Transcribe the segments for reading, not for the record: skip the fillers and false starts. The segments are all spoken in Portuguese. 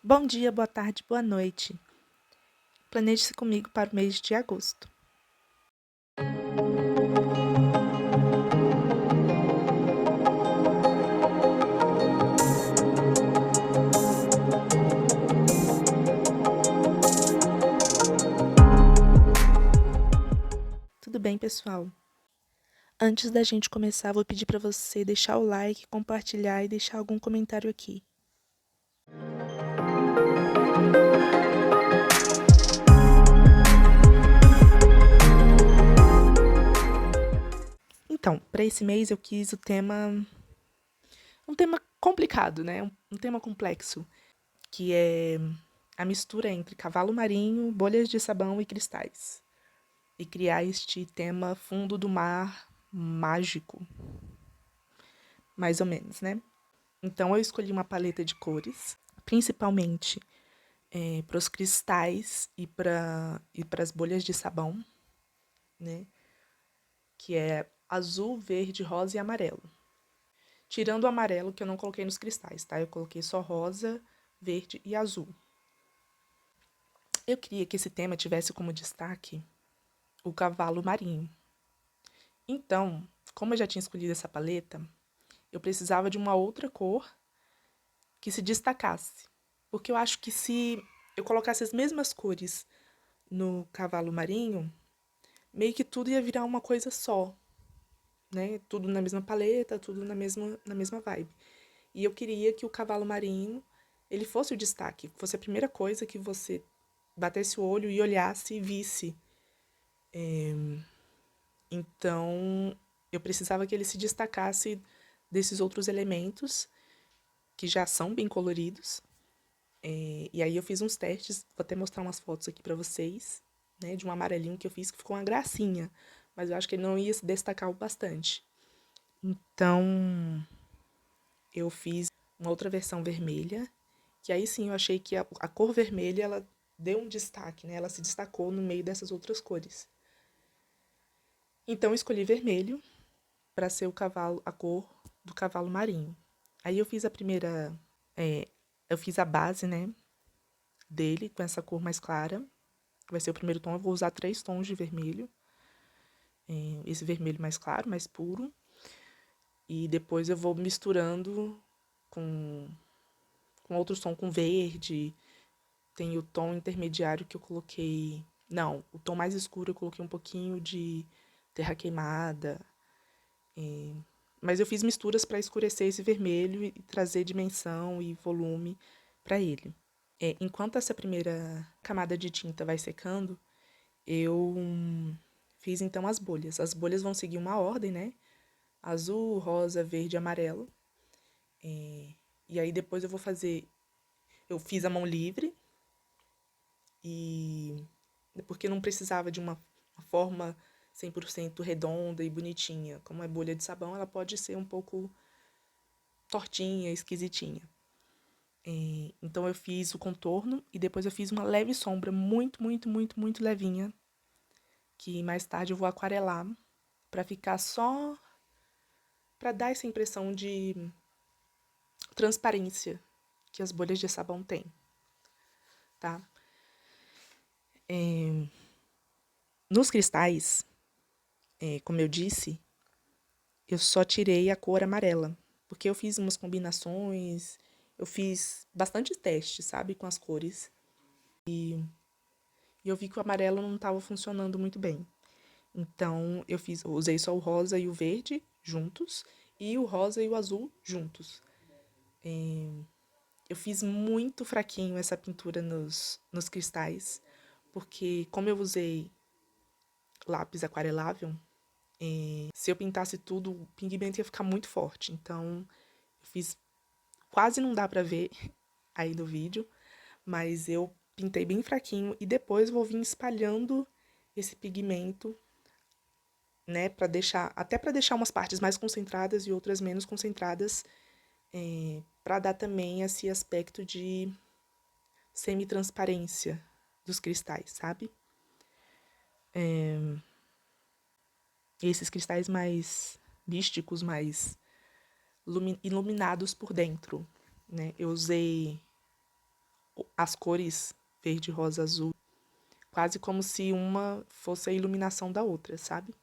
Bom dia, boa tarde, boa noite. Planeje-se comigo para o mês de agosto. Tudo bem, pessoal? Antes da gente começar, vou pedir para você deixar o like, compartilhar e deixar algum comentário aqui. Então, para esse mês eu quis um tema complicado, né? Um tema complexo, que é a mistura entre cavalo marinho, bolhas de sabão e cristais. E criar este tema fundo do mar mágico, mais ou menos, né? Então eu escolhi uma paleta de cores, principalmente para os cristais e para as bolhas de sabão, né? Que é azul, verde, rosa e amarelo. Tirando o amarelo que eu não coloquei nos cristais, tá? Eu coloquei só rosa, verde e azul. Eu queria que esse tema tivesse como destaque o cavalo marinho. Então, como eu já tinha escolhido essa paleta, eu precisava de uma outra cor que se destacasse. Porque eu acho que se eu colocasse as mesmas cores no cavalo marinho, meio que tudo ia virar uma coisa só, né? Tudo na mesma paleta, tudo na mesma vibe. E eu queria que o cavalo marinho, ele fosse o destaque, fosse a primeira coisa que você batesse o olho e olhasse e visse. Então, eu precisava que ele se destacasse desses outros elementos que já são bem coloridos. E aí eu fiz uns testes, vou até mostrar umas fotos aqui pra vocês, né, de um amarelinho que eu fiz que ficou uma gracinha, mas eu acho que ele não ia se destacar o bastante. Então, eu fiz uma outra versão vermelha, que aí sim eu achei que a cor vermelha, ela deu um destaque, né? Ela se destacou no meio dessas outras cores. Então, eu escolhi vermelho para ser a cor do cavalo marinho. Aí eu fiz a primeira, eu fiz a base, né, dele com essa cor mais clara. Vai ser o primeiro tom, eu vou usar 3 tons de vermelho. Esse vermelho mais claro, mais puro. E depois eu vou misturando com, com outros tons, com verde. Tem o tom intermediário que eu coloquei. Não, o tom mais escuro eu coloquei um pouquinho de terra queimada. Mas eu fiz misturas para escurecer esse vermelho e trazer dimensão e volume para ele. Enquanto essa primeira camada de tinta vai secando, eu fiz então as bolhas. As bolhas vão seguir uma ordem, né? Azul, rosa, verde, amarelo. E aí depois eu vou fazer. Eu fiz a mão livre. E. Porque não precisava de uma forma 100% redonda e bonitinha. Como é bolha de sabão, ela pode ser um pouco tortinha, esquisitinha. Então eu fiz o contorno e depois eu fiz uma leve sombra muito, muito, muito, muito levinha. Que mais tarde eu vou aquarelar para ficar só. Para dar essa impressão de transparência que as bolhas de sabão têm, tá? Nos cristais, como eu disse, eu só tirei a cor amarela, porque eu fiz umas combinações, eu fiz bastante teste, sabe, com as cores. E eu vi que o amarelo não estava funcionando muito bem. Então eu usei só o rosa e o verde juntos e o rosa e o azul juntos. Eu fiz muito fraquinho essa pintura nos cristais, porque como eu usei lápis aquarelável, se eu pintasse tudo, o pigmento ia ficar muito forte. Então, eu fiz. Quase não dá pra ver aí no vídeo, mas eu pintei bem fraquinho e depois vou vir espalhando esse pigmento, né, para deixar. Até para deixar umas partes mais concentradas e outras menos concentradas, para dar também esse aspecto de semi-transparência dos cristais, sabe? Esses cristais mais místicos, mais iluminados por dentro, né? Eu usei as cores verde, rosa, azul, quase como se uma fosse a iluminação da outra, sabe?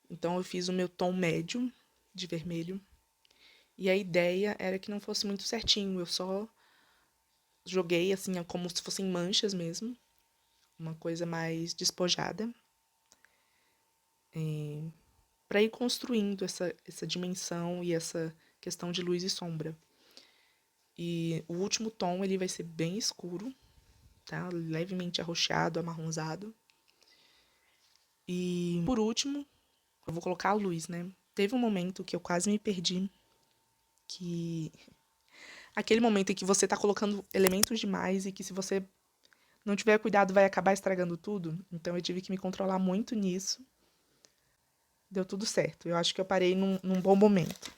Então eu fiz o meu tom médio de vermelho. E a ideia era que não fosse muito certinho, eu só joguei assim, como se fossem manchas mesmo, uma coisa mais despojada, para ir construindo essa dimensão e essa questão de luz e sombra. E o último tom ele vai ser bem escuro, tá? Levemente arroxeado, amarronzado. E por último, eu vou colocar a luz, né? Teve um momento que eu quase me perdi, que aquele momento em que você tá colocando elementos demais e que se você não tiver cuidado vai acabar estragando tudo. Então eu tive que me controlar muito nisso. Deu tudo certo. Eu acho que eu parei num bom momento.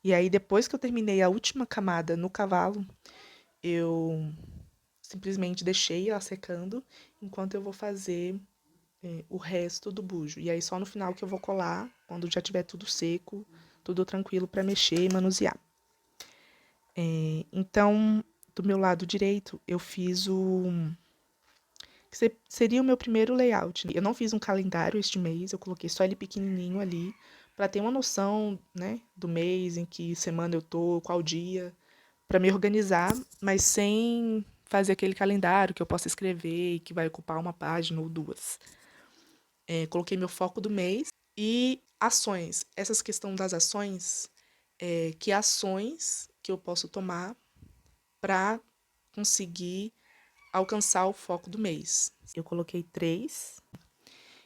E aí, depois que eu terminei a última camada no cavalo, eu simplesmente deixei ela secando, enquanto eu vou fazer o resto do bujo. E aí, só no final que eu vou colar, quando já tiver tudo seco, tudo tranquilo para mexer e manusear. Então, do meu lado direito, eu fiz que seria o meu primeiro layout. Eu não fiz um calendário este mês, eu coloquei só ele pequenininho ali, para ter uma noção, né, do mês, em que semana eu tô, qual dia, para me organizar, mas sem fazer aquele calendário que eu possa escrever e que vai ocupar uma página ou duas. Coloquei meu foco do mês e ações. Essas questão das ações, que ações que eu posso tomar para conseguir alcançar o foco do mês. Eu coloquei 3.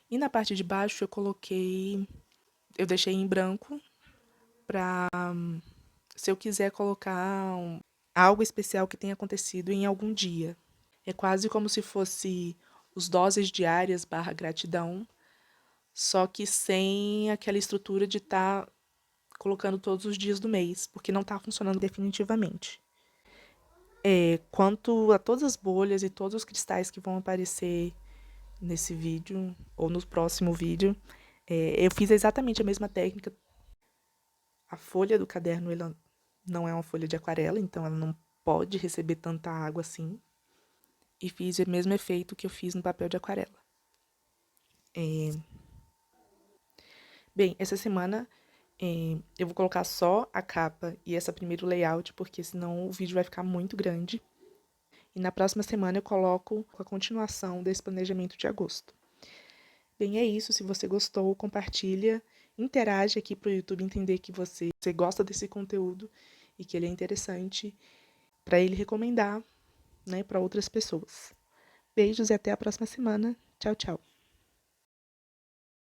E na parte de baixo eu deixei em branco para se eu quiser colocar algo especial que tenha acontecido em algum dia. É quase como se fosse os doses diárias barra gratidão, só que sem aquela estrutura de estar colocando todos os dias do mês, porque não está funcionando definitivamente. Quanto a todas as bolhas e todos os cristais que vão aparecer nesse vídeo, ou no próximo vídeo, eu fiz exatamente a mesma técnica. A folha do caderno, ela não é uma folha de aquarela, então ela não pode receber tanta água assim. E fiz o mesmo efeito que eu fiz no papel de aquarela. Bem, essa semana eu vou colocar só a capa e essa primeiro layout, porque senão o vídeo vai ficar muito grande. E na próxima semana eu coloco a continuação desse planejamento de agosto. Bem, é isso. Se você gostou, compartilha, interage aqui para o YouTube entender que você gosta desse conteúdo e que ele é interessante para ele recomendar, né, para outras pessoas. Beijos e até a próxima semana. Tchau, tchau.